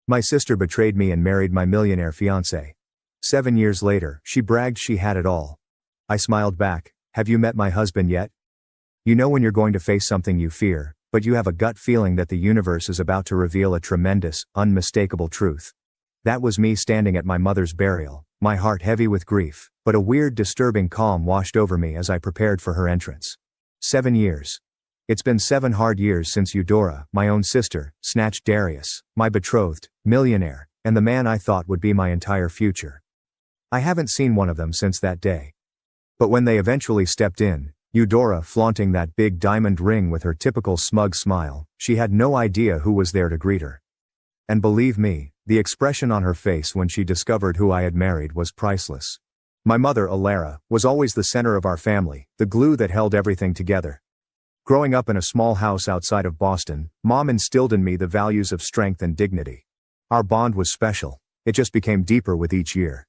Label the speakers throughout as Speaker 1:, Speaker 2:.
Speaker 1: My sister betrayed me and married my millionaire fiancé. 7 years later, she bragged she had it all. I smiled back. Have you met my husband yet? You know when you're going to face something you fear, but you have a gut feeling that the universe is about to reveal a tremendous, unmistakable truth. That was me standing at my mother's burial, my heart heavy with grief, but a weird, disturbing calm washed over me as I prepared for her entrance. 7 years. It's been 7 hard years since Eudora, my own sister, snatched Darius, my betrothed, millionaire, and the man I thought would be my entire future. I haven't seen one of them since that day. But when they eventually stepped in, Eudora flaunting that big diamond ring with her typical smug smile, she had no idea who was there to greet her. And believe me, the expression on her face when she discovered who I had married was priceless. My mother, Alara, was always the center of our family, the glue that held everything together. Growing up in a small house outside of Boston, Mom instilled in me the values of strength and dignity. Our bond was special. It just became deeper with each year.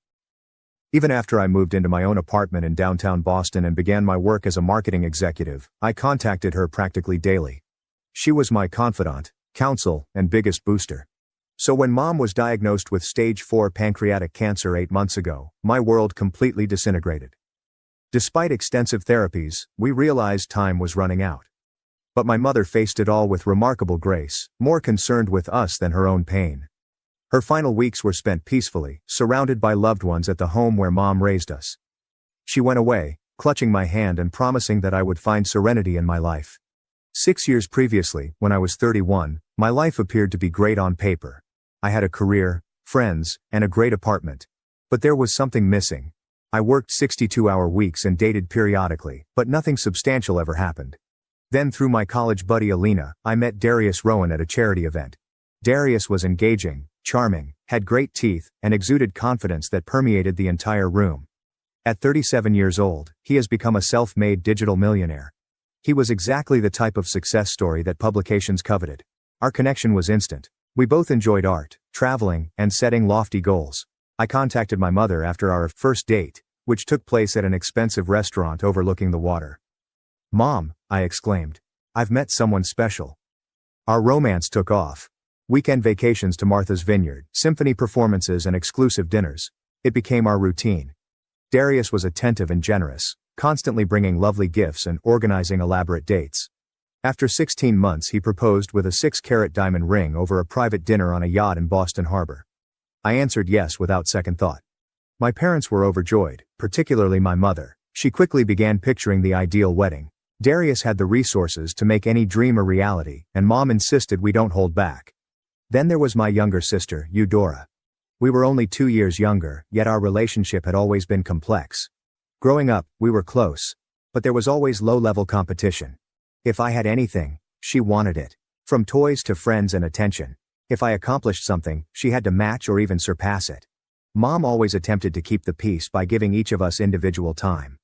Speaker 1: Even after I moved into my own apartment in downtown Boston and began my work as a marketing executive, I contacted her practically daily. She was my confidant, counsel, and biggest booster. So when Mom was diagnosed with stage 4 pancreatic cancer 8 months ago, my world completely disintegrated. Despite extensive therapies, we realized time was running out. But my mother faced it all with remarkable grace, more concerned with us than her own pain. Her final weeks were spent peacefully, surrounded by loved ones at the home where Mom raised us. She went away, clutching my hand and promising that I would find serenity in my life. 6 years previously, when I was 31, my life appeared to be great on paper. I had a career, friends, and a great apartment. But there was something missing. I worked 62-hour weeks and dated periodically, but nothing substantial ever happened. Then through my college buddy Alina, I met Darius Rowan at a charity event. Darius was engaging, charming, had great teeth, and exuded confidence that permeated the entire room. At 37 years old, he has become a self-made digital millionaire. He was exactly the type of success story that publications coveted. Our connection was instant. We both enjoyed art, traveling, and setting lofty goals. I contacted my mother after our first date, which took place at an expensive restaurant overlooking the water. "Mom," I exclaimed, "I've met someone special." Our romance took off. Weekend vacations to Martha's Vineyard, symphony performances and exclusive dinners. It became our routine. Darius was attentive and generous, constantly bringing lovely gifts and organizing elaborate dates. After 16 months he proposed with a 6-carat diamond ring over a private dinner on a yacht in Boston Harbor. I answered yes without second thought. My parents were overjoyed, particularly my mother. She quickly began picturing the ideal wedding. Darius had the resources to make any dream a reality, and Mom insisted we don't hold back. Then there was my younger sister, Eudora. We were only 2 years younger, yet our relationship had always been complex. Growing up, we were close. But there was always low-level competition. If I had anything, she wanted it. From toys to friends and attention. If I accomplished something, she had to match or even surpass it. Mom always attempted to keep the peace by giving each of us individual time.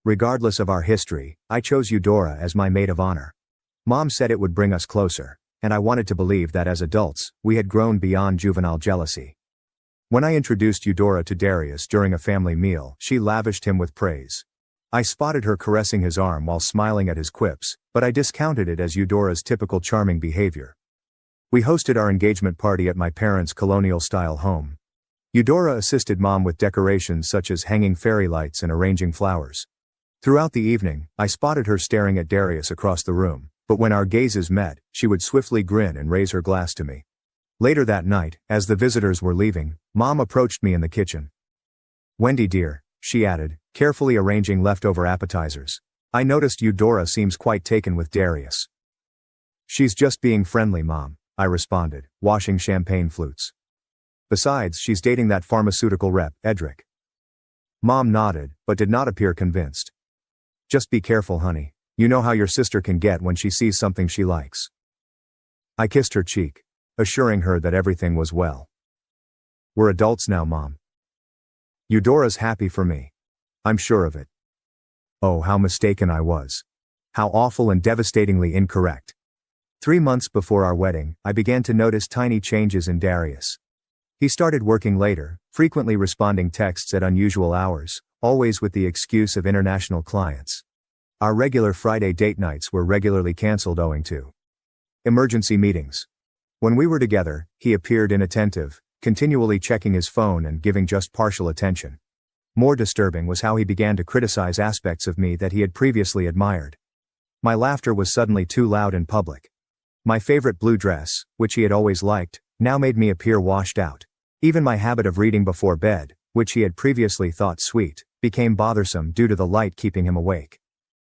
Speaker 1: Regardless of our history, I chose Eudora as my maid of honor. Mom said it would bring us closer, and I wanted to believe that as adults, we had grown beyond juvenile jealousy. When I introduced Eudora to Darius during a family meal, she lavished him with praise. I spotted her caressing his arm while smiling at his quips, but I discounted it as Eudora's typical charming behavior. We hosted our engagement party at my parents' colonial-style home. Eudora assisted Mom with decorations such as hanging fairy lights and arranging flowers. Throughout the evening, I spotted her staring at Darius across the room, but when our gazes met, she would swiftly grin and raise her glass to me. Later that night, as the visitors were leaving, Mom approached me in the kitchen. "Wendy dear," she added, carefully arranging leftover appetizers. "I noticed Eudora seems quite taken with Darius." "She's just being friendly, Mom," I responded, washing champagne flutes. "Besides, she's dating that pharmaceutical rep, Edric." Mom nodded, but did not appear convinced. "Just be careful, honey. You know how your sister can get when she sees something she likes." I kissed her cheek, assuring her that everything was well. "We're adults now, Mom. Eudora's happy for me. I'm sure of it." Oh, how mistaken I was. How awful and devastatingly incorrect. 3 months before our wedding, I began to notice tiny changes in Darius. He started working later, frequently responding texts at unusual hours, always with the excuse of international clients. Our regular Friday date nights were regularly canceled owing to emergency meetings. When we were together, he appeared inattentive, continually checking his phone and giving just partial attention. More disturbing was how he began to criticize aspects of me that he had previously admired. My laughter was suddenly too loud in public. My favorite blue dress, which he had always liked, now made me appear washed out. Even my habit of reading before bed, which he had previously thought sweet, became bothersome due to the light keeping him awake.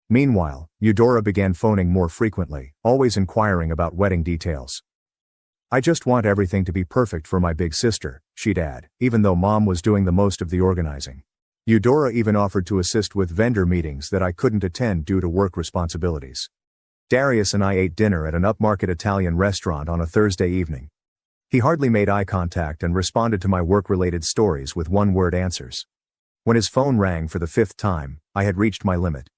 Speaker 1: Meanwhile, Eudora began phoning more frequently, always inquiring about wedding details. "I just want everything to be perfect for my big sister," she'd add, even though Mom was doing the most of the organizing. Eudora even offered to assist with vendor meetings that I couldn't attend due to work responsibilities. Darius and I ate dinner at an upmarket Italian restaurant on a Thursday evening. He hardly made eye contact and responded to my work-related stories with one-word answers. When his phone rang for the 5th time, I had reached my limit.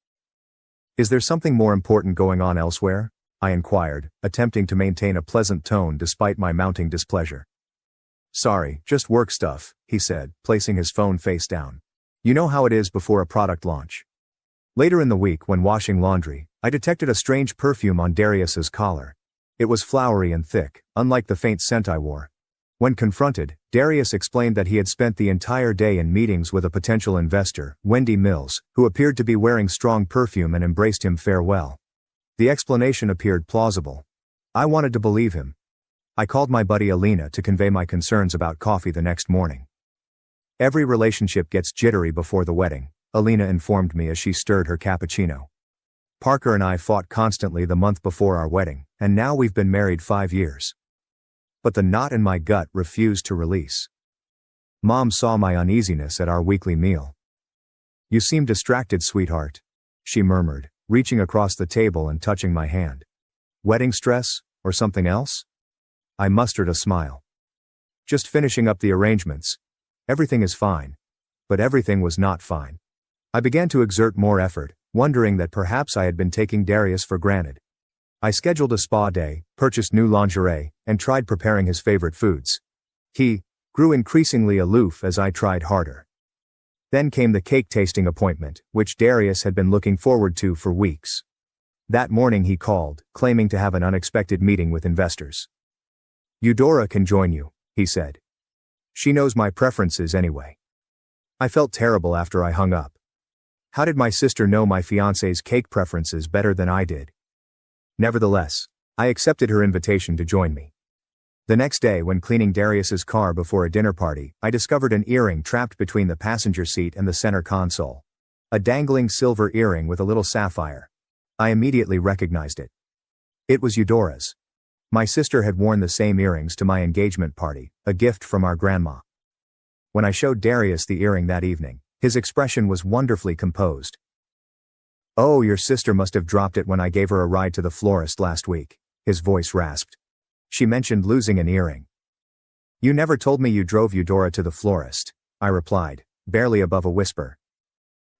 Speaker 1: "Is there something more important going on elsewhere?" I inquired, attempting to maintain a pleasant tone despite my mounting displeasure. "Sorry, just work stuff," he said, placing his phone face down. "You know how it is before a product launch." Later in the week, when washing laundry, I detected a strange perfume on Darius's collar. It was flowery and thick, unlike the faint scent I wore. When confronted, Darius explained that he had spent the entire day in meetings with a potential investor, Wendy, who appeared to be wearing strong perfume and embraced him farewell. The explanation appeared plausible. I wanted to believe him. I called my buddy Alina to convey my concerns about coffee the next morning. "Every relationship gets jittery before the wedding," Alina informed me as she stirred her cappuccino. "Parker and I fought constantly the month before our wedding, and now we've been married 5 years. But the knot in my gut refused to release." Mom saw my uneasiness at our weekly meal. "You seem distracted, sweetheart," she murmured, reaching across the table and touching my hand. "Wedding stress, or something else?" I mustered a smile. "Just finishing up the arrangements. Everything is fine." But everything was not fine. I began to exert more effort, wondering that perhaps I had been taking Darius for granted. I scheduled a spa day, purchased new lingerie, and tried preparing his favorite foods. He grew increasingly aloof as I tried harder. Then came the cake tasting appointment, which Darius had been looking forward to for weeks. That morning he called, claiming to have an unexpected meeting with investors. "Eudora can join you," he said. "She knows my preferences anyway." I felt terrible after I hung up. How did my sister know my fiancé's cake preferences better than I did? Nevertheless, I accepted her invitation to join me. The next day, when cleaning Darius's car before a dinner party, I discovered an earring trapped between the passenger seat and the center console. A dangling silver earring with a little sapphire. I immediately recognized it. It was Eudora's. My sister had worn the same earrings to my engagement party, a gift from our grandma. When I showed Darius the earring that evening, his expression was wonderfully composed. "Oh, your sister must have dropped it when I gave her a ride to the florist last week," his voice rasped. "She mentioned losing an earring." "You never told me you drove Eudora to the florist," I replied, barely above a whisper.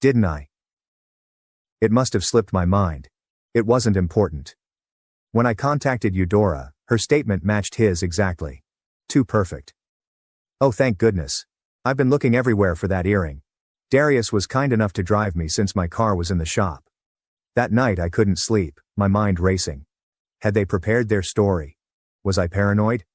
Speaker 1: "Didn't I?" It must have slipped my mind. It wasn't important. When I contacted Eudora, her statement matched his exactly. Too perfect. "Oh, thank goodness. I've been looking everywhere for that earring. Darius was kind enough to drive me since my car was in the shop." That night I couldn't sleep, my mind racing. Had they prepared their story? Was I paranoid?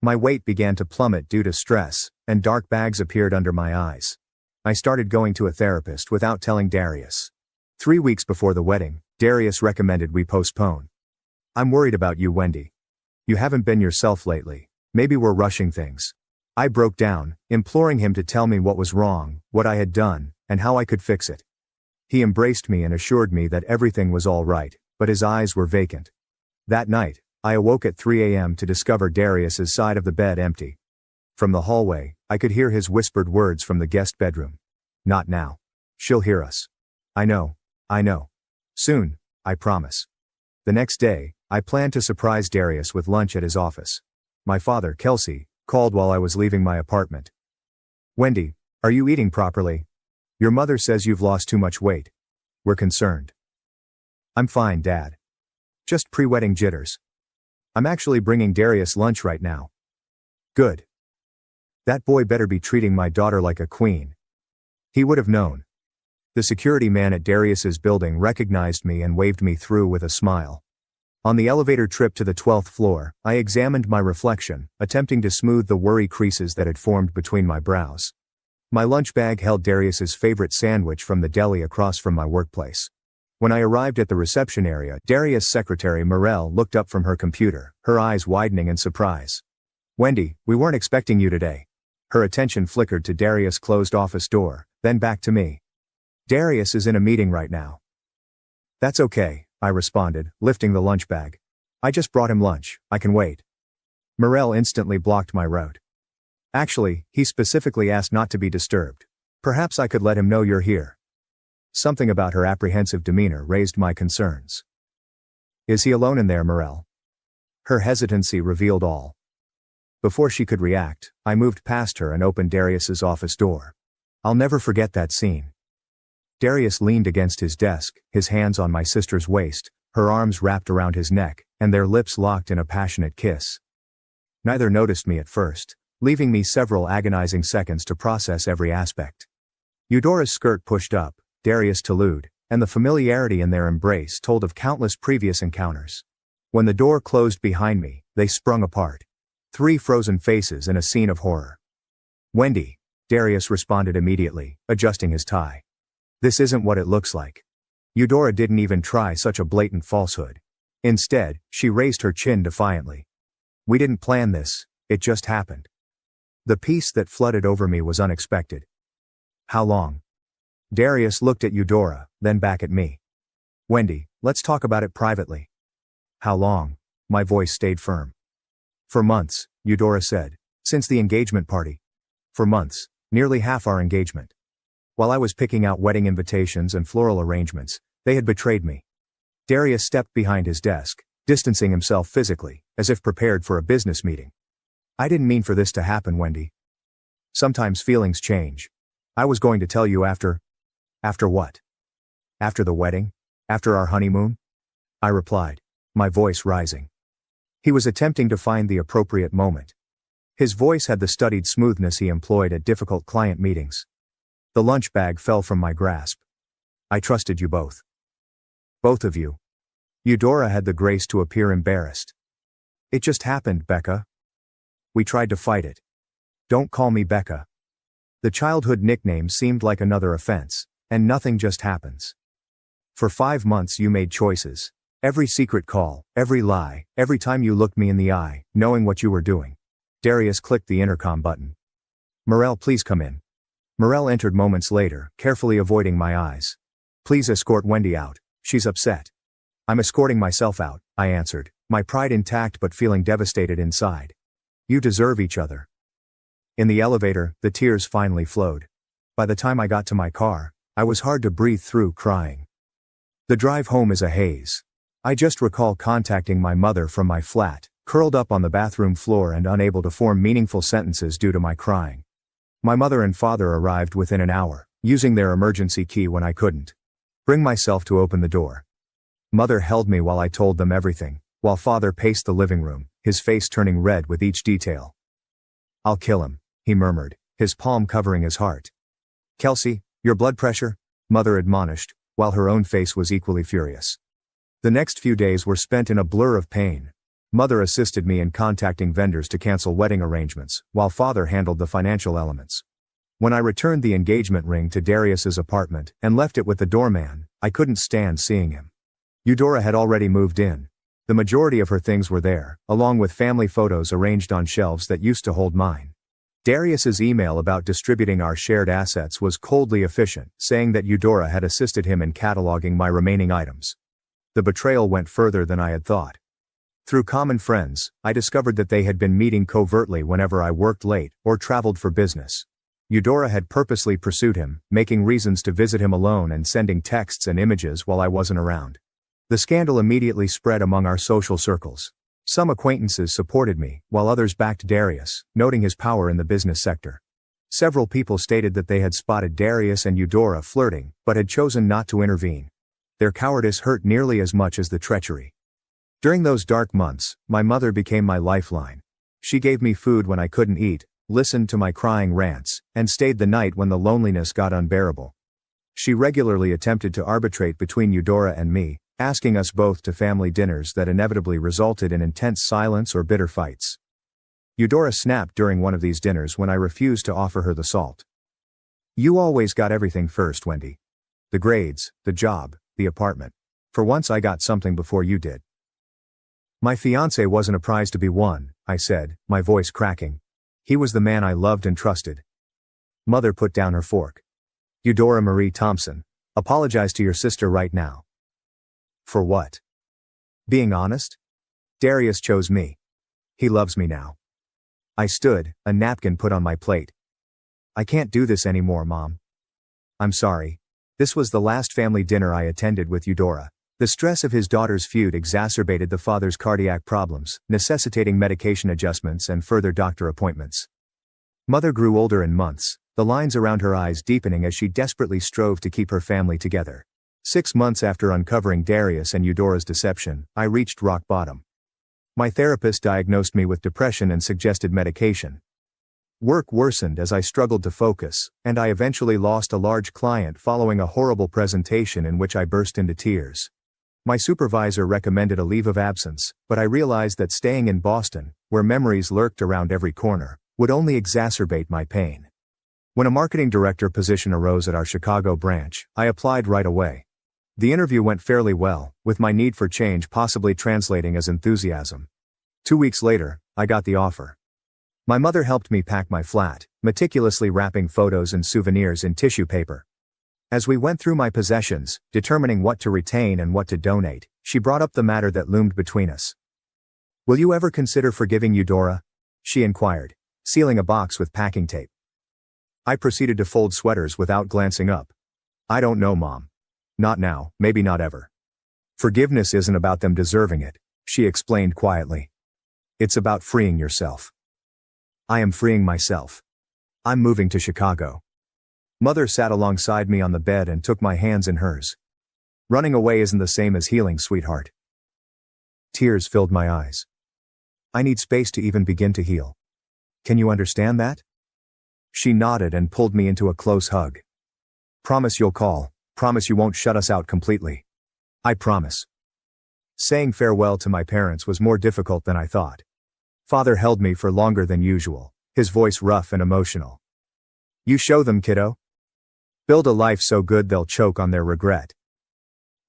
Speaker 1: My weight began to plummet due to stress, and dark bags appeared under my eyes. I started going to a therapist without telling Darius. 3 weeks before the wedding, Darius recommended we postpone. "I'm worried about you, Wendy. You haven't been yourself lately. Maybe we're rushing things." I broke down, imploring him to tell me what was wrong, what I had done, and how I could fix it. He embraced me and assured me that everything was all right, but his eyes were vacant. That night, I awoke at 3 a.m. to discover Darius's side of the bed empty. From the hallway, I could hear his whispered words from the guest bedroom. "Not now. She'll hear us." I know. Soon, I promise." The next day, I planned to surprise Darius with lunch at his office. My father, Kelsey, called while I was leaving my apartment. "Wendy, are you eating properly? Your mother says you've lost too much weight. We're concerned." "I'm fine, Dad. Just pre-wedding jitters. I'm actually bringing Darius lunch right now." "Good. That boy better be treating my daughter like a queen." He would have known. The security man at Darius's building recognized me and waved me through with a smile. On the elevator trip to the 12th floor, I examined my reflection, attempting to smooth the worry creases that had formed between my brows. My lunch bag held Darius's favorite sandwich from the deli across from my workplace. When I arrived at the reception area, Darius' secretary Morel looked up from her computer, her eyes widening in surprise. "Wendy, we weren't expecting you today." Her attention flickered to Darius' closed office door, then back to me. "Darius is in a meeting right now." "That's okay," I responded, lifting the lunch bag. "I just brought him lunch, I can wait." Morel instantly blocked my route. "Actually, he specifically asked not to be disturbed. Perhaps I could let him know you're here." Something about her apprehensive demeanor raised my concerns. "Is he alone in there, Morel?" Her hesitancy revealed all. Before she could react, I moved past her and opened Darius's office door. I'll never forget that scene. Darius leaned against his desk, his hands on my sister's waist, her arms wrapped around his neck, and their lips locked in a passionate kiss. Neither noticed me at first, leaving me several agonizing seconds to process every aspect. Eudora's skirt pushed up, Darius talude, and the familiarity in their embrace told of countless previous encounters. When the door closed behind me, they sprung apart. 3 frozen faces in a scene of horror. "Wendy," Darius responded immediately, adjusting his tie. "This isn't what it looks like." Eudora didn't even try such a blatant falsehood. Instead, she raised her chin defiantly. "We didn't plan this, it just happened." The peace that flooded over me was unexpected. "How long?" Darius looked at Eudora, then back at me. "Wendy, let's talk about it privately." "How long?" My voice stayed firm. "For months," Eudora said. "Since the engagement party." "For months, nearly half our engagement. While I was picking out wedding invitations and floral arrangements, they had betrayed me." Darius stepped behind his desk, distancing himself physically, as if prepared for a business meeting. "I didn't mean for this to happen, Wendy. Sometimes feelings change. I was going to tell you after." "After what?" "After the wedding? After our honeymoon?" I replied, my voice rising. He was attempting to find the appropriate moment. His voice had the studied smoothness he employed at difficult client meetings. The lunch bag fell from my grasp. "I trusted you both." "Both of you?" Eudora had the grace to appear embarrassed. "It just happened, Becca." "We tried to fight it." "Don't call me Becca." The childhood nickname seemed like another offense, and nothing just happens. "For 5 months you made choices. Every secret call, every lie, every time you looked me in the eye, knowing what you were doing." Darius clicked the intercom button. "Morel, please come in." Morel entered moments later, carefully avoiding my eyes. "Please escort Wendy out. She's upset." "I'm escorting myself out," I answered, my pride intact but feeling devastated inside. "You deserve each other." In the elevator, the tears finally flowed. By the time I got to my car, I was hard to breathe through, crying. The drive home is a haze. I just recall contacting my mother from my flat, curled up on the bathroom floor and unable to form meaningful sentences due to my crying. My mother and father arrived within an hour, using their emergency key when I couldn't bring myself to open the door. Mother held me while I told them everything, while father paced the living room, his face turning red with each detail. "I'll kill him," he murmured, his palm covering his heart. "Kelsey, your blood pressure?" Mother admonished, while her own face was equally furious. The next few days were spent in a blur of pain. Mother assisted me in contacting vendors to cancel wedding arrangements, while father handled the financial elements. When I returned the engagement ring to Darius's apartment and left it with the doorman, I couldn't stand seeing him. Eudora had already moved in. The majority of her things were there, along with family photos arranged on shelves that used to hold mine. Darius's email about distributing our shared assets was coldly efficient, saying that Eudora had assisted him in cataloging my remaining items. The betrayal went further than I had thought. Through common friends, I discovered that they had been meeting covertly whenever I worked late or traveled for business. Eudora had purposely pursued him, making reasons to visit him alone and sending texts and images while I wasn't around. The scandal immediately spread among our social circles. Some acquaintances supported me, while others backed Darius, noting his power in the business sector. Several people stated that they had spotted Darius and Eudora flirting, but had chosen not to intervene. Their cowardice hurt nearly as much as the treachery. During those dark months, my mother became my lifeline. She gave me food when I couldn't eat, listened to my crying rants, and stayed the night when the loneliness got unbearable. She regularly attempted to arbitrate between Eudora and me, asking us both to family dinners that inevitably resulted in intense silence or bitter fights. Eudora snapped during one of these dinners when I refused to offer her the salt. "You always got everything first, Wendy. The grades, the job, the apartment. For once I got something before you did." "My fiancé wasn't a prize to be won," I said, my voice cracking. "He was the man I loved and trusted." Mother put down her fork. "Eudora Marie Thompson, apologize to your sister right now." "For what?" "Being honest? Darius chose me. He loves me now." I stood, a napkin put on my plate. "I can't do this anymore, Mom. I'm sorry." This was the last family dinner I attended with Eudora. The stress of his daughter's feud exacerbated the father's cardiac problems, necessitating medication adjustments and further doctor appointments. Mother grew older in months, the lines around her eyes deepening as she desperately strove to keep her family together. 6 months after uncovering Darius and Eudora's deception, I reached rock bottom. My therapist diagnosed me with depression and suggested medication. Work worsened as I struggled to focus, and I eventually lost a large client following a horrible presentation in which I burst into tears. My supervisor recommended a leave of absence, but I realized that staying in Boston, where memories lurked around every corner, would only exacerbate my pain. When a marketing director position arose at our Chicago branch, I applied right away. The interview went fairly well, with my need for change possibly translating as enthusiasm. 2 weeks later, I got the offer. My mother helped me pack my flat, meticulously wrapping photos and souvenirs in tissue paper. As we went through my possessions, determining what to retain and what to donate, she brought up the matter that loomed between us. "Will you ever consider forgiving Eudora?" she inquired, sealing a box with packing tape. I proceeded to fold sweaters without glancing up. "I don't know, Mom. Not now, maybe not ever. Forgiveness isn't about them deserving it," she explained quietly. "It's about freeing yourself." "I am freeing myself. I'm moving to Chicago." Mother sat alongside me on the bed and took my hands in hers. "Running away isn't the same as healing, sweetheart." Tears filled my eyes. "I need space to even begin to heal. Can you understand that?" She nodded and pulled me into a close hug. "Promise you'll call. Promise you won't shut us out completely." "I promise." Saying farewell to my parents was more difficult than I thought. Father held me for longer than usual, his voice rough and emotional. "You show them, kiddo. Build a life so good they'll choke on their regret."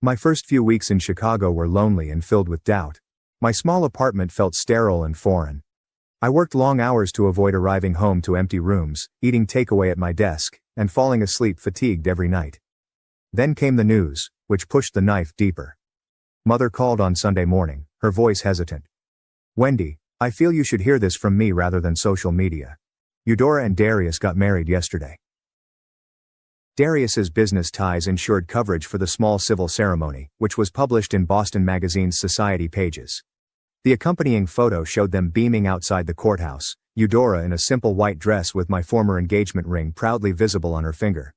Speaker 1: My first few weeks in Chicago were lonely and filled with doubt. My small apartment felt sterile and foreign. I worked long hours to avoid arriving home to empty rooms, eating takeaway at my desk, and falling asleep fatigued every night. Then came the news, which pushed the knife deeper. Mother called on Sunday morning, her voice hesitant. "Wendy, I feel you should hear this from me rather than social media. Eudora and Darius got married yesterday." Darius's business ties ensured coverage for the small civil ceremony, which was published in Boston Magazine's Society pages. The accompanying photo showed them beaming outside the courthouse, Eudora in a simple white dress with my former engagement ring proudly visible on her finger.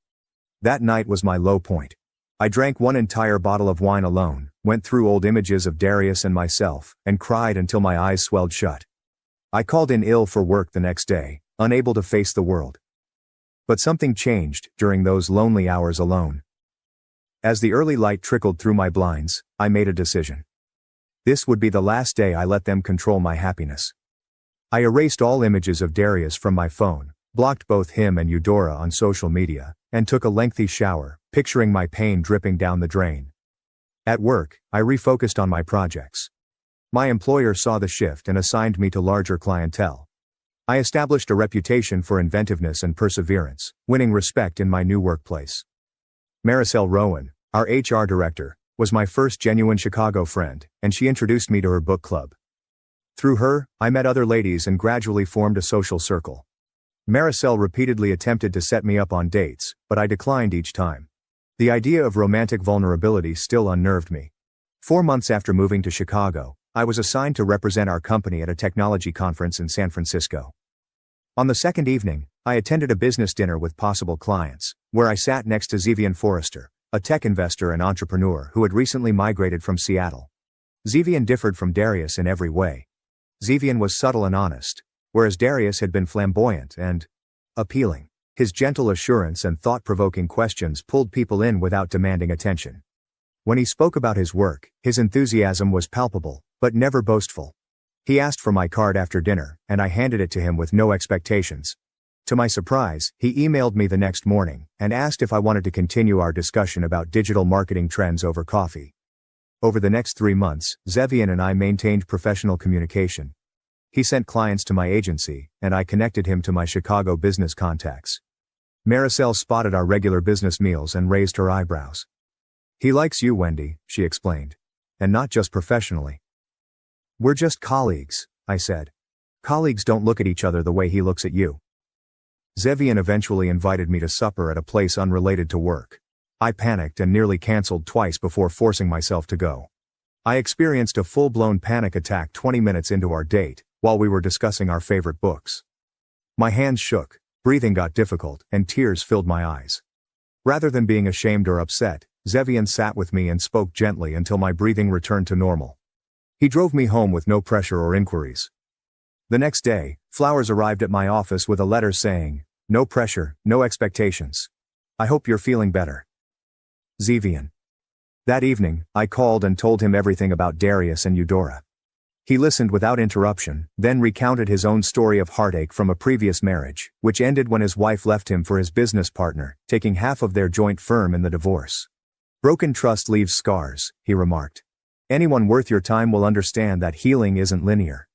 Speaker 1: That night was my low point. I drank one entire bottle of wine alone, went through old images of Darius and myself, and cried until my eyes swelled shut. I called in ill for work the next day, unable to face the world. But something changed during those lonely hours alone. As the early light trickled through my blinds, I made a decision. This would be the last day I let them control my happiness. I erased all images of Darius from my phone, blocked both him and Eudora on social media, and took a lengthy shower, picturing my pain dripping down the drain. At work, I refocused on my projects. My employer saw the shift and assigned me to larger clientele. I established a reputation for inventiveness and perseverance, winning respect in my new workplace. Marisol Rowan, our HR director, was my first genuine Chicago friend, and she introduced me to her book club. Through her, I met other ladies and gradually formed a social circle. Marisol repeatedly attempted to set me up on dates, but I declined each time. The idea of romantic vulnerability still unnerved me. 4 months after moving to Chicago, I was assigned to represent our company at a technology conference in San Francisco. On the second evening, I attended a business dinner with possible clients, where I sat next to Zevian Forrester, a tech investor and entrepreneur who had recently migrated from Seattle. Zevian differed from Darius in every way. Zevian was subtle and honest, whereas Darius had been flamboyant and appealing. His gentle assurance and thought-provoking questions pulled people in without demanding attention. When he spoke about his work, his enthusiasm was palpable, but never boastful. He asked for my card after dinner, and I handed it to him with no expectations. To my surprise, he emailed me the next morning, and asked if I wanted to continue our discussion about digital marketing trends over coffee. Over the next 3 months, Zevian and I maintained professional communication. He sent clients to my agency, and I connected him to my Chicago business contacts. Maricel spotted our regular business meals and raised her eyebrows. "He likes you, Wendy," she explained. "And not just professionally." "We're just colleagues," I said. "Colleagues don't look at each other the way he looks at you." Zevian eventually invited me to supper at a place unrelated to work. I panicked and nearly canceled twice before forcing myself to go. I experienced a full-blown panic attack 20 minutes into our date, while we were discussing our favorite books. My hands shook, breathing got difficult, and tears filled my eyes. Rather than being ashamed or upset, Zevian sat with me and spoke gently until my breathing returned to normal. He drove me home with no pressure or inquiries. The next day, flowers arrived at my office with a letter saying, "No pressure, no expectations. I hope you're feeling better. Zevian." That evening, I called and told him everything about Darius and Eudora. He listened without interruption, then recounted his own story of heartache from a previous marriage, which ended when his wife left him for his business partner, taking half of their joint firm in the divorce. "Broken trust leaves scars," he remarked. "Anyone worth your time will understand that healing isn't linear."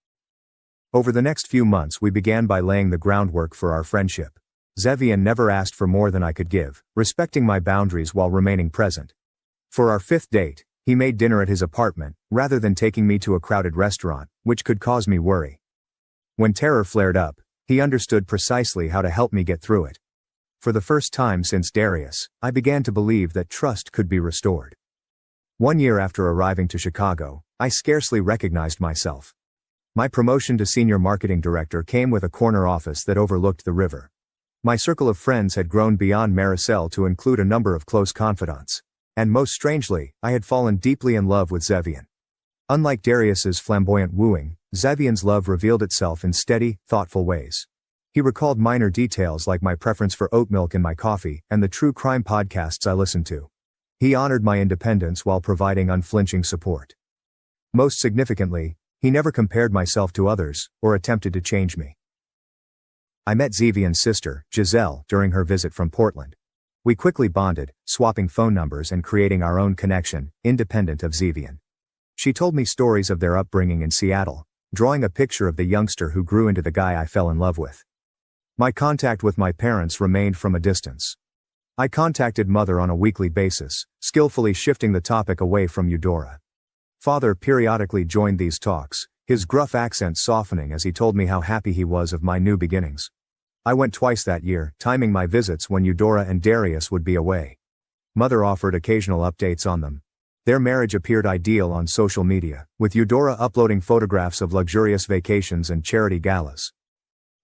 Speaker 1: Over the next few months we began by laying the groundwork for our friendship. Zevian never asked for more than I could give, respecting my boundaries while remaining present. For our 5th date, he made dinner at his apartment, rather than taking me to a crowded restaurant, which could cause me worry. When terror flared up, he understood precisely how to help me get through it. For the first time since Darius, I began to believe that trust could be restored. 1 year after arriving to Chicago, I scarcely recognized myself. My promotion to senior marketing director came with a corner office that overlooked the river. My circle of friends had grown beyond Maricel to include a number of close confidants. And most strangely, I had fallen deeply in love with Zevian. Unlike Darius's flamboyant wooing, Zevian's love revealed itself in steady, thoughtful ways. He recalled minor details like my preference for oat milk in my coffee and the true crime podcasts I listened to. He honored my independence while providing unflinching support. Most significantly, he never compared myself to others or attempted to change me. I met Zevian's sister, Giselle, during her visit from Portland. We quickly bonded, swapping phone numbers and creating our own connection, independent of Zevian. She told me stories of their upbringing in Seattle, drawing a picture of the youngster who grew into the guy I fell in love with. My contact with my parents remained from a distance. I contacted Mother on a weekly basis, skillfully shifting the topic away from Eudora. Father periodically joined these talks, his gruff accent softening as he told me how happy he was of my new beginnings. I went twice that year, timing my visits when Eudora and Darius would be away. Mother offered occasional updates on them. Their marriage appeared ideal on social media, with Eudora uploading photographs of luxurious vacations and charity galas.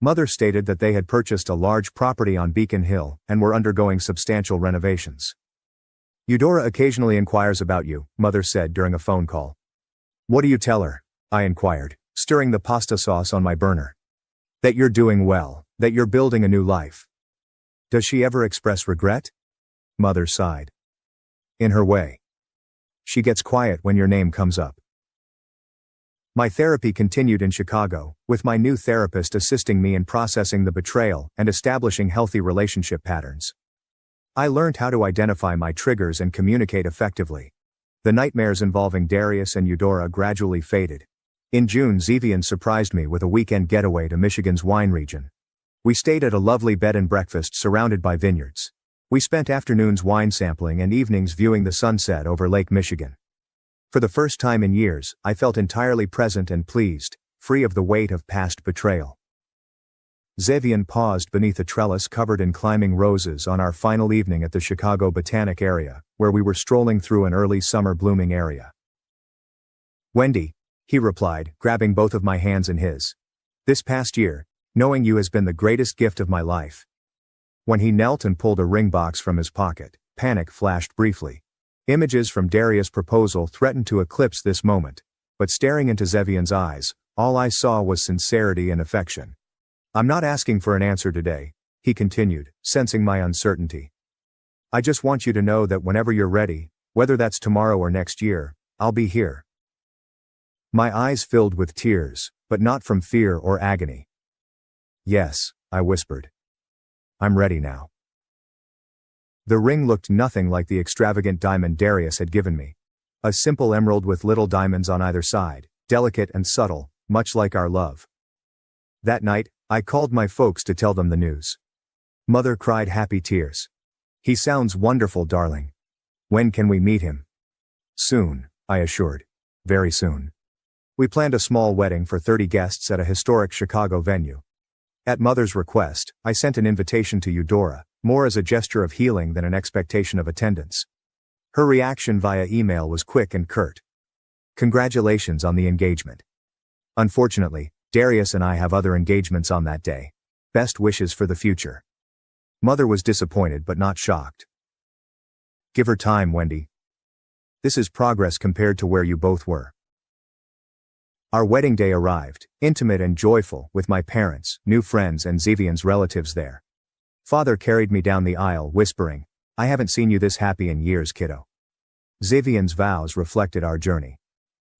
Speaker 1: Mother stated that they had purchased a large property on Beacon Hill and were undergoing substantial renovations. "Eudora occasionally inquires about you," Mother said during a phone call. "What do you tell her?" I inquired, stirring the pasta sauce on my burner. "That you're doing well, that you're building a new life." "Does she ever express regret?" Mother sighed. "In her way. She gets quiet when your name comes up." My therapy continued in Chicago, with my new therapist assisting me in processing the betrayal and establishing healthy relationship patterns. I learned how to identify my triggers and communicate effectively. The nightmares involving Darius and Eudora gradually faded. In June, Zevian surprised me with a weekend getaway to Michigan's wine region. We stayed at a lovely bed and breakfast surrounded by vineyards. We spent afternoons wine sampling and evenings viewing the sunset over Lake Michigan. For the first time in years, I felt entirely present and pleased, free of the weight of past betrayal. Zevian paused beneath a trellis covered in climbing roses on our final evening at the Chicago Botanic area, where we were strolling through an early summer blooming area. "Wendy," he replied, grabbing both of my hands in his. "This past year, knowing you has been the greatest gift of my life." When he knelt and pulled a ring box from his pocket, panic flashed briefly. Images from Darius' proposal threatened to eclipse this moment, but staring into Zevian's eyes, all I saw was sincerity and affection. "I'm not asking for an answer today," he continued, sensing my uncertainty. "I just want you to know that whenever you're ready, Whether that's tomorrow or next year, I'll be here. My eyes filled with tears, but not from fear or agony. Yes, I whispered. I'm ready now. The ring looked nothing like the extravagant diamond Darius had given me. A simple emerald with little diamonds on either side, delicate and subtle, much like our love. That night, I called my folks to tell them the news. Mother cried happy tears. He sounds wonderful, darling. When can we meet him? Soon, I assured. Very soon. We planned a small wedding for 30 guests at a historic Chicago venue. At Mother's request, I sent an invitation to Eudora, more as a gesture of healing than an expectation of attendance. Her reaction via email was quick and curt. Congratulations on the engagement. Unfortunately, Darius and I have other engagements on that day. Best wishes for the future. Mother was disappointed but not shocked. Give her time, Wendy. This is progress compared to where you both were. Our wedding day arrived, intimate and joyful, with my parents, new friends and Zevian's relatives there. Father carried me down the aisle, whispering, I haven't seen you this happy in years, kiddo. Zevian's vows reflected our journey.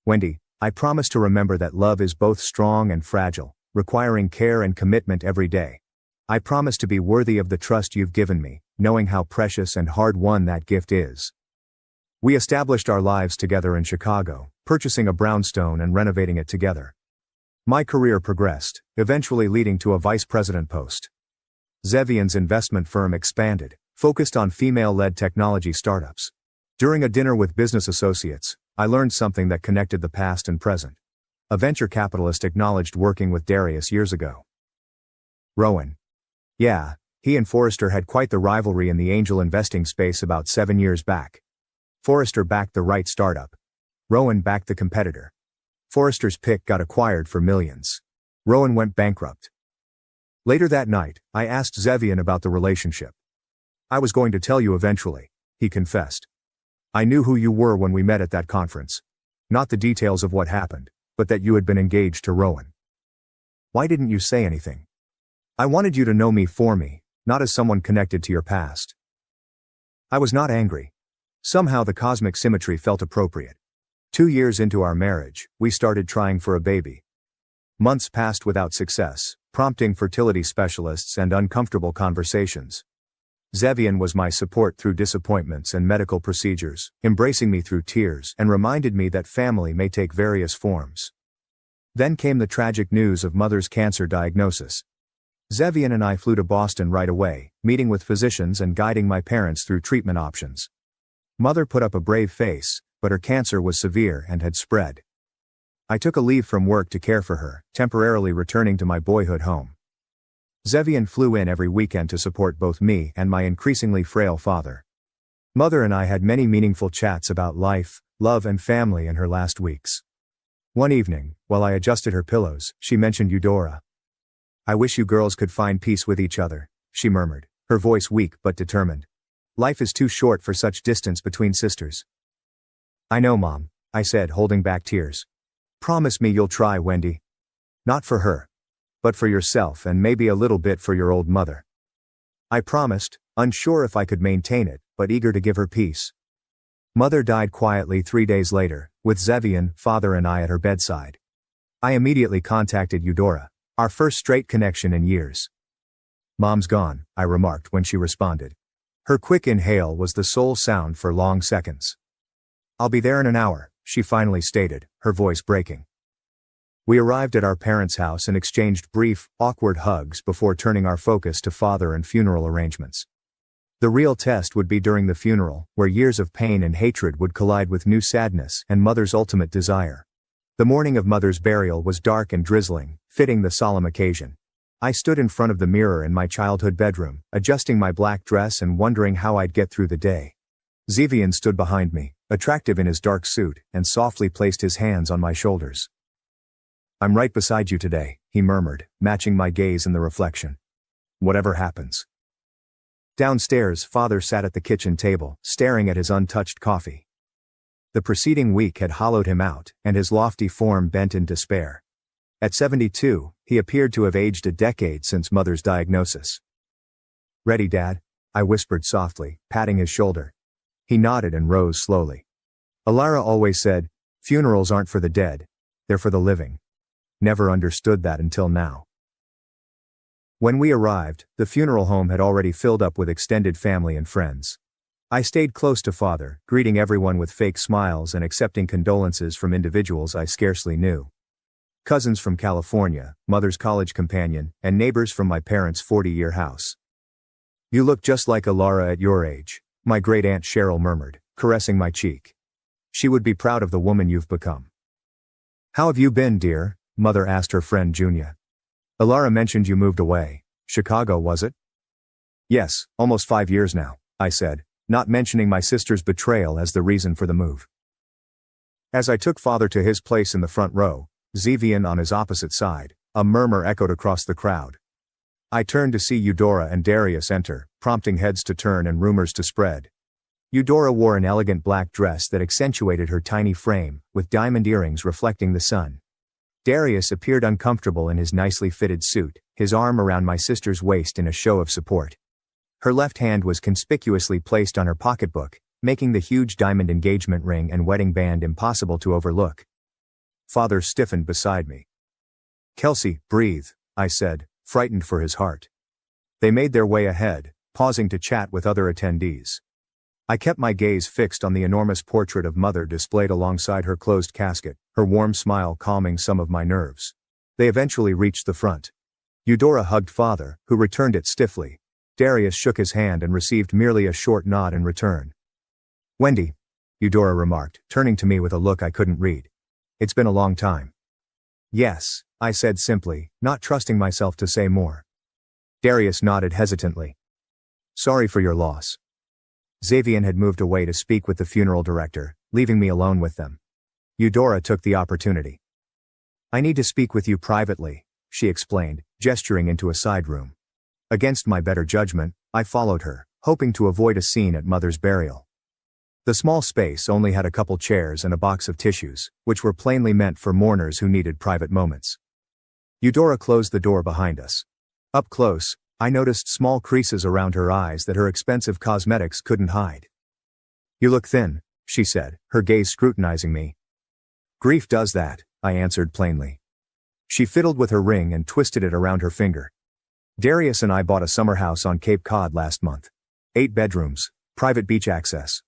Speaker 1: Wendy, I promise to remember that love is both strong and fragile, requiring care and commitment every day. I promise to be worthy of the trust you've given me, knowing how precious and hard-won that gift is. We established our lives together in Chicago, purchasing a brownstone and renovating it together. My career progressed, eventually leading to a vice president post. Zevian's investment firm expanded, focused on female-led technology startups. During a dinner with business associates, I learned something that connected the past and present. A venture capitalist acknowledged working with Darius years ago. Rowan. Yeah, he and Forrester had quite the rivalry in the angel investing space about 7 years back. Forrester backed the right startup. Rowan backed the competitor. Forrester's pick got acquired for millions. Rowan went bankrupt. Later that night, I asked Zevian about the relationship. I was going to tell you eventually, he confessed. I knew who you were when we met at that conference. Not the details of what happened, but that you had been engaged to Rowan. Why didn't you say anything? I wanted you to know me for me, not as someone connected to your past. I was not angry. Somehow the cosmic symmetry felt appropriate. 2 years into our marriage, we started trying for a baby. Months passed without success, prompting fertility specialists and uncomfortable conversations. Zevian was my support through disappointments and medical procedures, embracing me through tears and reminded me that family may take various forms. Then came the tragic news of Mother's cancer diagnosis. Zevian and I flew to Boston right away, meeting with physicians and guiding my parents through treatment options. Mother put up a brave face, but her cancer was severe and had spread. I took a leave from work to care for her, temporarily returning to my boyhood home. Zevian flew in every weekend to support both me and my increasingly frail father. Mother and I had many meaningful chats about life, love and family in her last weeks. One evening, while I adjusted her pillows, she mentioned Eudora. I wish you girls could find peace with each other, she murmured, her voice weak but determined. Life is too short for such distance between sisters. I know, Mom, I said, holding back tears. Promise me you'll try, Wendy. Not for her. But for yourself and maybe a little bit for your old mother. I promised, unsure if I could maintain it, but eager to give her peace. Mother died quietly 3 days later, with Zevian, father and I at her bedside. I immediately contacted Eudora, our first straight connection in years. Mom's gone, I remarked when she responded. Her quick inhale was the sole sound for long seconds. I'll be there in an hour, she finally stated, her voice breaking. We arrived at our parents' house and exchanged brief, awkward hugs before turning our focus to father and funeral arrangements. The real test would be during the funeral, where years of pain and hatred would collide with new sadness and Mother's ultimate desire. The morning of Mother's burial was dark and drizzling, fitting the solemn occasion. I stood in front of the mirror in my childhood bedroom, adjusting my black dress and wondering how I'd get through the day. Zevian stood behind me, attractive in his dark suit, and softly placed his hands on my shoulders. I'm right beside you today, he murmured, matching my gaze in the reflection. Whatever happens. Downstairs, Father sat at the kitchen table, staring at his untouched coffee. The preceding week had hollowed him out, and his lofty form bent in despair. At 72, he appeared to have aged a decade since Mother's diagnosis. Ready, Dad? I whispered softly, patting his shoulder. He nodded and rose slowly. Alara always said, funerals aren't for the dead, they're for the living. Never understood that until now. When we arrived, the funeral home had already filled up with extended family and friends. I stayed close to Father, greeting everyone with fake smiles and accepting condolences from individuals I scarcely knew. Cousins from California, Mother's college companion, and neighbors from my parents' 40-year house. You look just like Alara at your age, my great-aunt Cheryl murmured, caressing my cheek. She would be proud of the woman you've become. How have you been, dear? Mother asked her friend Junia. Alara mentioned you moved away. Chicago, was it? Yes, almost 5 years now, I said, not mentioning my sister's betrayal as the reason for the move. As I took Father to his place in the front row, Zevian on his opposite side, a murmur echoed across the crowd. I turned to see Eudora and Darius enter, prompting heads to turn and rumors to spread. Eudora wore an elegant black dress that accentuated her tiny frame, with diamond earrings reflecting the sun. Darius appeared uncomfortable in his nicely fitted suit, his arm around my sister's waist in a show of support. Her left hand was conspicuously placed on her pocketbook, making the huge diamond engagement ring and wedding band impossible to overlook. Father stiffened beside me. Kelsey, breathe, I said, frightened for his heart. They made their way ahead, pausing to chat with other attendees. I kept my gaze fixed on the enormous portrait of Mother displayed alongside her closed casket, her warm smile calming some of my nerves. They eventually reached the front. Eudora hugged Father, who returned it stiffly. Darius shook his hand and received merely a short nod in return. Wendy, Eudora remarked, turning to me with a look I couldn't read. It's been a long time. Yes, I said simply, not trusting myself to say more. Darius nodded hesitantly. Sorry for your loss. Xavian had moved away to speak with the funeral director, leaving me alone with them. Eudora took the opportunity. I need to speak with you privately, she explained, gesturing into a side room. Against my better judgment, I followed her, hoping to avoid a scene at Mother's burial. The small space only had a couple chairs and a box of tissues, which were plainly meant for mourners who needed private moments. Eudora closed the door behind us. Up close, I noticed small creases around her eyes that her expensive cosmetics couldn't hide. You look thin, she said, her gaze scrutinizing me. Grief does that, I answered plainly. She fiddled with her ring and twisted it around her finger. Darius and I bought a summer house on Cape Cod last month. 8 bedrooms, private beach access.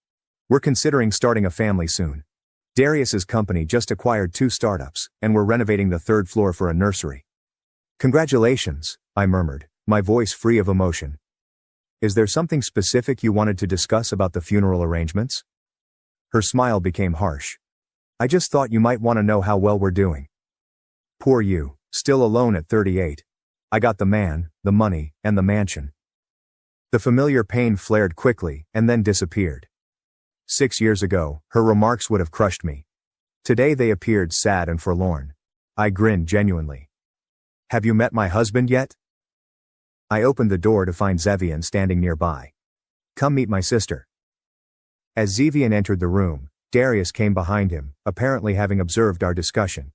Speaker 1: We're considering starting a family soon. Darius's company just acquired 2 startups, and we're renovating the 3rd floor for a nursery. Congratulations, I murmured, my voice free of emotion. Is there something specific you wanted to discuss about the funeral arrangements? Her smile became harsh. I just thought you might want to know how well we're doing. Poor you, still alone at 38. I got the man, the money, and the mansion. The familiar pain flared quickly, and then disappeared. 6 years ago, her remarks would have crushed me. Today they appeared sad and forlorn. I grinned genuinely. Have you met my husband yet? I opened the door to find Zevian standing nearby. Come meet my sister. As Zevian entered the room, Darius came behind him, apparently having observed our discussion.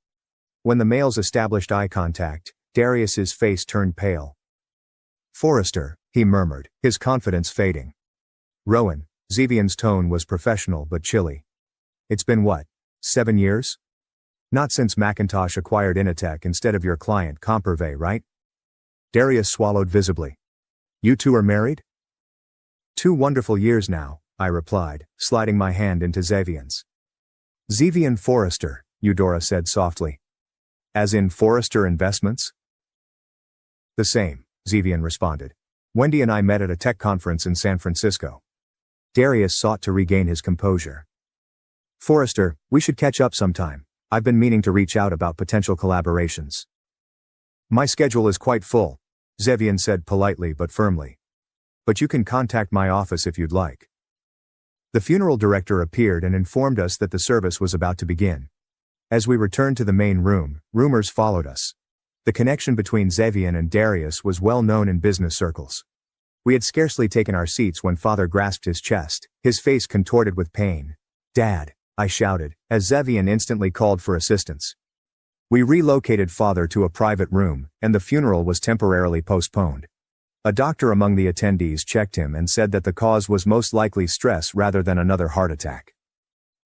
Speaker 1: When the males established eye contact, Darius's face turned pale. Forrester, he murmured, his confidence fading. Rowan. Zevian's tone was professional but chilly. It's been what? 7 years? Not since Macintosh acquired Initech instead of your client Comperve, right? Darius swallowed visibly. You two are married? 2 wonderful years now, I replied, sliding my hand into Zevian's. Zevian Forrester, Eudora said softly. As in Forrester Investments? The same, Zevian responded. Wendy and I met at a tech conference in San Francisco. Darius sought to regain his composure. Forrester, we should catch up sometime. I've been meaning to reach out about potential collaborations. My schedule is quite full, Zevian said politely but firmly. But you can contact my office if you'd like. The funeral director appeared and informed us that the service was about to begin. As we returned to the main room, rumors followed us. The connection between Zevian and Darius was well known in business circles. We had scarcely taken our seats when Father grasped his chest, his face contorted with pain. Dad, I shouted, as Zevian instantly called for assistance. We relocated Father to a private room, and the funeral was temporarily postponed. A doctor among the attendees checked him and said that the cause was most likely stress rather than another heart attack.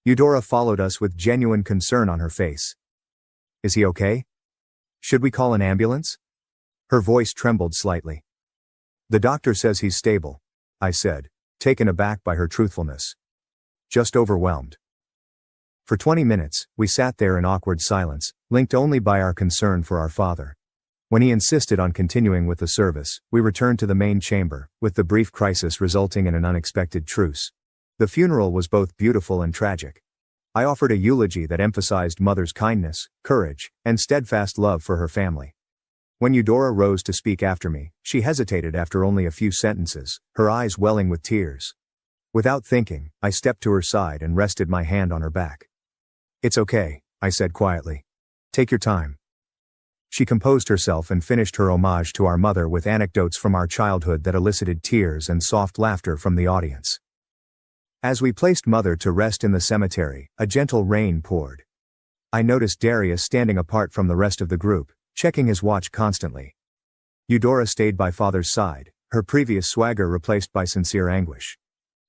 Speaker 1: Eudora followed us with genuine concern on her face. Is he okay? Should we call an ambulance? Her voice trembled slightly. The doctor says he's stable, I said, taken aback by her truthfulness. Just overwhelmed. For 20 minutes, we sat there in awkward silence, linked only by our concern for our father. When he insisted on continuing with the service, we returned to the main chamber, with the brief crisis resulting in an unexpected truce. The funeral was both beautiful and tragic. I offered a eulogy that emphasized Mother's kindness, courage, and steadfast love for her family. When Eudora rose to speak after me, she hesitated after only a few sentences, her eyes welling with tears. Without thinking, I stepped to her side and rested my hand on her back. It's okay, I said quietly. Take your time. She composed herself and finished her homage to our mother with anecdotes from our childhood that elicited tears and soft laughter from the audience. As we placed Mother to rest in the cemetery, a gentle rain poured. I noticed Darius standing apart from the rest of the group, checking his watch constantly. Eudora stayed by Father's side, her previous swagger replaced by sincere anguish.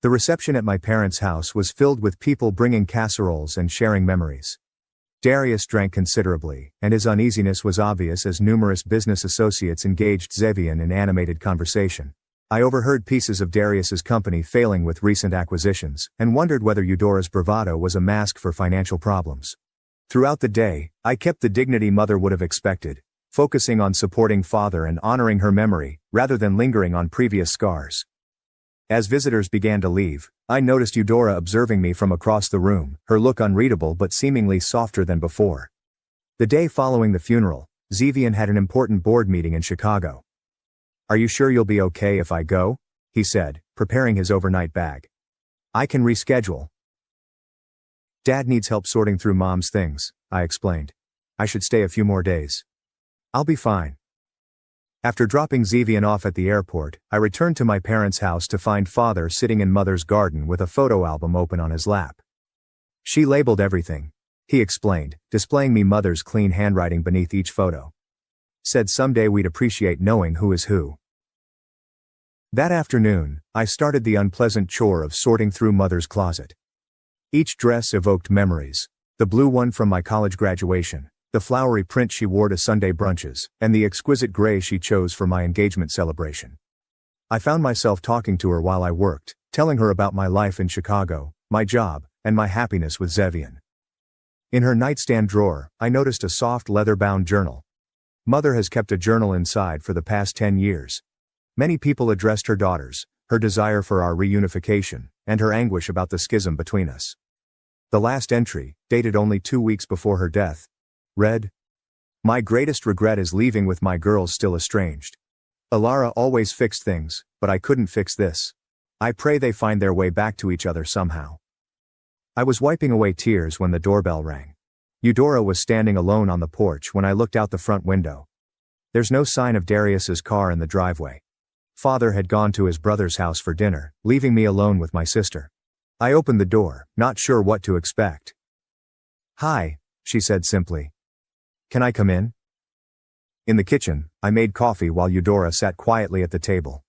Speaker 1: The reception at my parents' house was filled with people bringing casseroles and sharing memories. Darius drank considerably, and his uneasiness was obvious as numerous business associates engaged Zevian in animated conversation. I overheard pieces of Darius's company failing with recent acquisitions, and wondered whether Eudora's bravado was a mask for financial problems. Throughout the day, I kept the dignity Mother would have expected, focusing on supporting Father and honoring her memory, rather than lingering on previous scars. As visitors began to leave, I noticed Eudora observing me from across the room, her look unreadable but seemingly softer than before. The day following the funeral, Zevian had an important board meeting in Chicago. Are you sure you'll be okay if I go? He said, preparing his overnight bag. I can reschedule. Dad needs help sorting through Mom's things, I explained. I should stay a few more days. I'll be fine. After dropping Zevian off at the airport, I returned to my parents' house to find Father sitting in Mother's garden with a photo album open on his lap. She labeled everything, he explained, displaying me Mother's clean handwriting beneath each photo. Said someday we'd appreciate knowing who is who. That afternoon, I started the unpleasant chore of sorting through Mother's closet. Each dress evoked memories, the blue one from my college graduation, the flowery print she wore to Sunday brunches, and the exquisite gray she chose for my engagement celebration. I found myself talking to her while I worked, telling her about my life in Chicago, my job, and my happiness with Zevian. In her nightstand drawer, I noticed a soft leather-bound journal. Mother has kept a journal inside for the past 10 years. Many people addressed her daughters, her desire for our reunification, and her anguish about the schism between us. The last entry, dated only 2 weeks before her death, read, "My greatest regret is leaving with my girls still estranged. Alara always fixed things, but I couldn't fix this. I pray they find their way back to each other somehow." I was wiping away tears when the doorbell rang. Eudora was standing alone on the porch when I looked out the front window. There's no sign of Darius's car in the driveway. Father had gone to his brother's house for dinner, leaving me alone with my sister. I opened the door, not sure what to expect. "Hi," she said simply. "Can I come in?" In the kitchen, I made coffee while Eudora sat quietly at the table.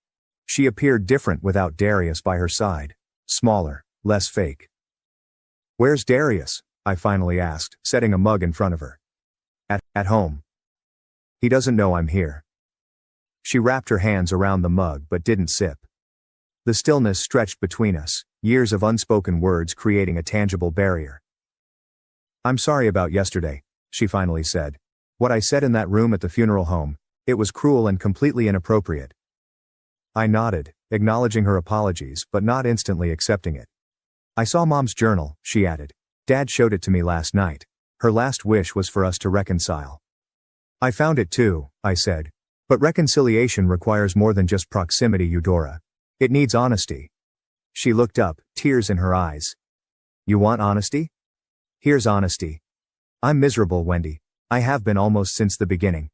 Speaker 1: She appeared different without Darius by her side. Smaller, less fake. "Where's Darius?" I finally asked, setting a mug in front of her. At home. He doesn't know I'm here." She wrapped her hands around the mug but didn't sip. The stillness stretched between us, years of unspoken words creating a tangible barrier. "I'm sorry about yesterday," she finally said. "What I said in that room at the funeral home, it was cruel and completely inappropriate." I nodded, acknowledging her apologies but not instantly accepting it. "I saw Mom's journal," she added. "Dad showed it to me last night. Her last wish was for us to reconcile." "I found it too," I said. "But reconciliation requires more than just proximity, Eudora. It needs honesty." She looked up, tears in her eyes. "You want honesty? Here's honesty. I'm miserable, Wendy. I have been almost since the beginning."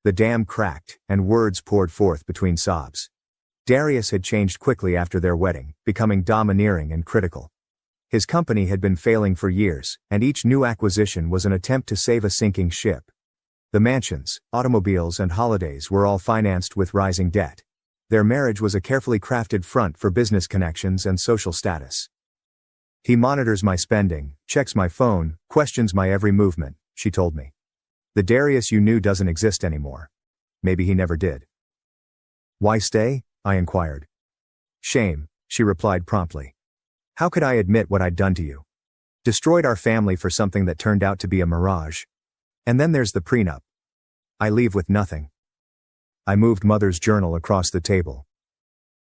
Speaker 1: The dam cracked, and words poured forth between sobs. Darius had changed quickly after their wedding, becoming domineering and critical. His company had been failing for years, and each new acquisition was an attempt to save a sinking ship. The mansions, automobiles and holidays were all financed with rising debt. Their marriage was a carefully crafted front for business connections and social status. He monitors my spending, checks my phone, questions my every movement, she told me. The Darius you knew doesn't exist anymore. Maybe he never did. Why stay? I inquired. Shame, she replied promptly. How could I admit what I'd done to you? Destroyed our family for something that turned out to be a mirage. And then there's the prenup. I leave with nothing. I moved Mother's journal across the table.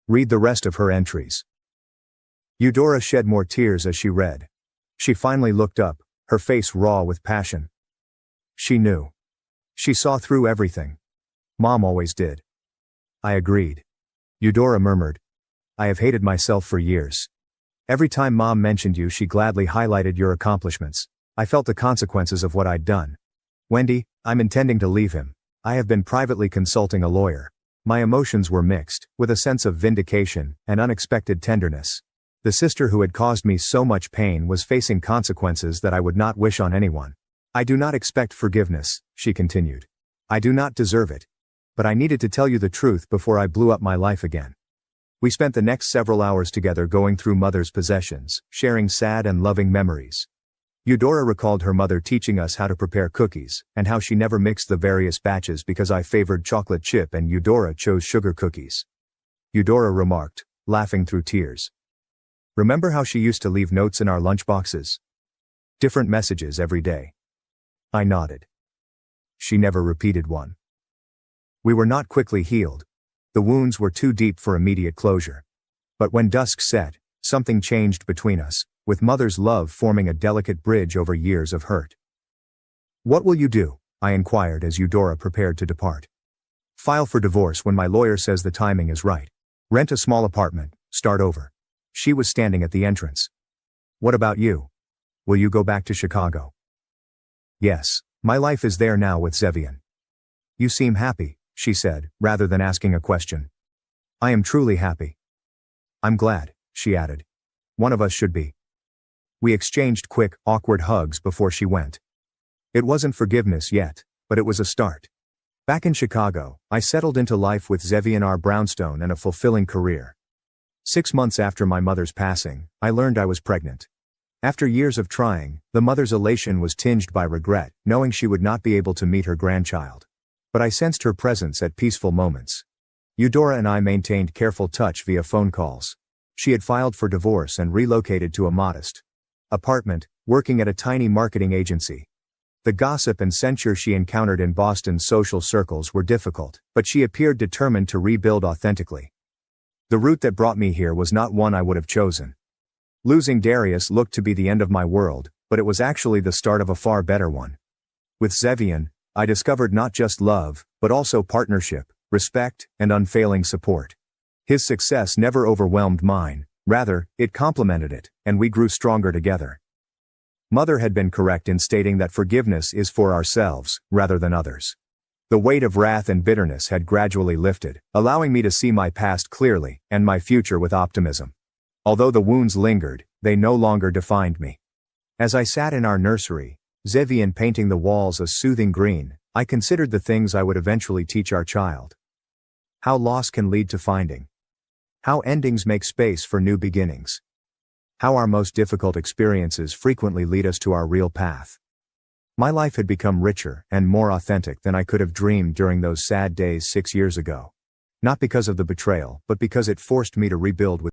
Speaker 1: Read the rest of her entries. Eudora shed more tears as she read. She finally looked up, her face raw with passion. She knew. She saw through everything. Mom always did. I agreed. Eudora murmured. I have hated myself for years. Every time Mom mentioned you, she gladly highlighted your accomplishments. I felt the consequences of what I'd done. Wendy, I'm intending to leave him. I have been privately consulting a lawyer. My emotions were mixed, with a sense of vindication and unexpected tenderness. The sister who had caused me so much pain was facing consequences that I would not wish on anyone. I do not expect forgiveness, she continued. I do not deserve it. But I needed to tell you the truth before I blew up my life again. We spent the next several hours together going through Mother's possessions, sharing sad and loving memories. Eudora recalled her mother teaching us how to prepare cookies, and how she never mixed the various batches because I favored chocolate chip and Eudora chose sugar cookies. Eudora remarked, laughing through tears. Remember how she used to leave notes in our lunchboxes? Different messages every day. I nodded. She never repeated one. We were not quickly healed. The wounds were too deep for immediate closure. But when dusk set, something changed between us, with Mother's love forming a delicate bridge over years of hurt. What will you do? I inquired as Eudora prepared to depart. File for divorce when my lawyer says the timing is right. Rent a small apartment, start over. She was standing at the entrance. What about you? Will you go back to Chicago? Yes, my life is there now with Zevian. You seem happy, she said, rather than asking a question. I am truly happy. I'm glad, she added. One of us should be. We exchanged quick, awkward hugs before she went. It wasn't forgiveness yet, but it was a start. Back in Chicago, I settled into life with Zevian R. Brownstone and a fulfilling career. 6 months after my mother's passing, I learned I was pregnant. After years of trying, the mother's elation was tinged by regret, knowing she would not be able to meet her grandchild. But I sensed her presence at peaceful moments. Eudora and I maintained careful touch via phone calls. She had filed for divorce and relocated to a modest apartment, working at a tiny marketing agency. The gossip and censure she encountered in Boston's social circles were difficult, but she appeared determined to rebuild authentically. The route that brought me here was not one I would have chosen. Losing Darius looked to be the end of my world, but it was actually the start of a far better one. With Zevian, I discovered not just love, but also partnership, respect, and unfailing support. His success never overwhelmed mine, rather, it complemented it, and we grew stronger together. Mother had been correct in stating that forgiveness is for ourselves, rather than others. The weight of wrath and bitterness had gradually lifted, allowing me to see my past clearly, and my future with optimism. Although the wounds lingered, they no longer defined me. As I sat in our nursery, Zevian painting the walls a soothing green, I considered the things I would eventually teach our child. How loss can lead to finding. How endings make space for new beginnings. How our most difficult experiences frequently lead us to our real path. My life had become richer and more authentic than I could have dreamed during those sad days 6 years ago. Not because of the betrayal, but because it forced me to rebuild with